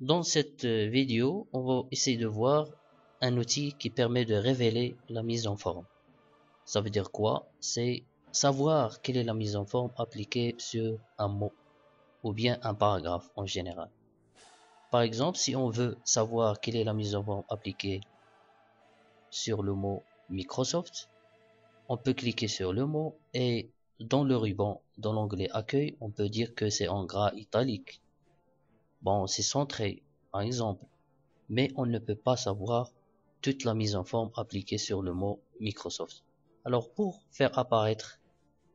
Dans cette vidéo, on va essayer de voir un outil qui permet de révéler la mise en forme. Ça veut dire quoi? C'est savoir quelle est la mise en forme appliquée sur un mot ou bien un paragraphe en général. Par exemple, si on veut savoir quelle est la mise en forme appliquée sur le mot Microsoft, on peut cliquer sur le mot et dans le ruban, dans l'onglet Accueil, on peut dire que c'est en gras italique. Bon, c'est centré, par exemple, mais on ne peut pas savoir toute la mise en forme appliquée sur le mot Microsoft. Alors, pour faire apparaître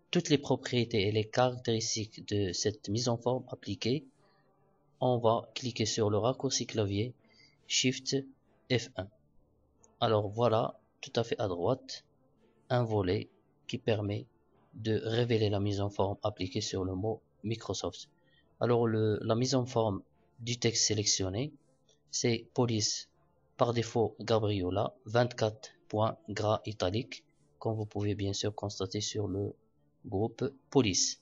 toutes les propriétés et les caractéristiques de cette mise en forme appliquée, on va cliquer sur le raccourci clavier Shift F1. Alors voilà, tout à fait à droite, un volet qui permet de révéler la mise en forme appliquée sur le mot Microsoft. Alors la mise en forme du texte sélectionné, c'est police par défaut Gabriola 24 points gras italique, comme vous pouvez bien sûr constater sur le groupe police.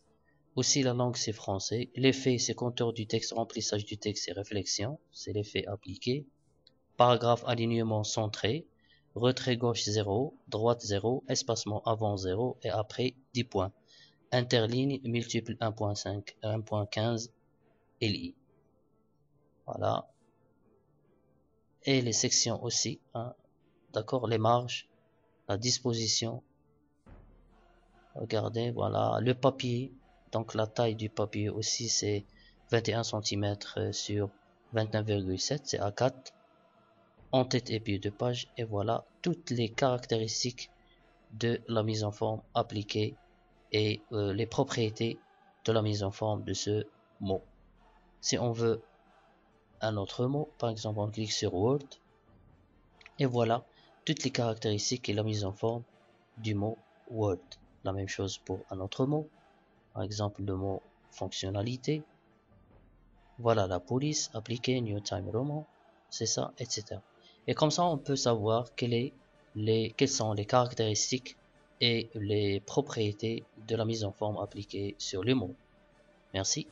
Aussi la langue c'est français, l'effet c'est contour du texte, remplissage du texte et réflexion, c'est l'effet appliqué. Paragraphe alignement centré, retrait gauche 0, droite 0, espacement avant 0 et après 10 points. Interligne multiple 1.5, 1.15 LI. Voilà. Et les sections aussi, hein. D'accord, les marges, la disposition. Regardez, voilà, le papier. Donc la taille du papier aussi c'est 21 cm sur 29,7, c'est A4. En tête et pied de page, et voilà toutes les caractéristiques de la mise en forme appliquée et les propriétés de la mise en forme de ce mot. Si on veut un autre mot, par exemple on clique sur Word, et voilà toutes les caractéristiques et la mise en forme du mot Word. La même chose pour un autre mot, par exemple le mot fonctionnalité. Voilà la police appliquée, New Time Roman, c'est ça, etc. Et comme ça on peut savoir quelles sont les caractéristiques et les propriétés de la mise en forme appliquée sur les mots. Merci.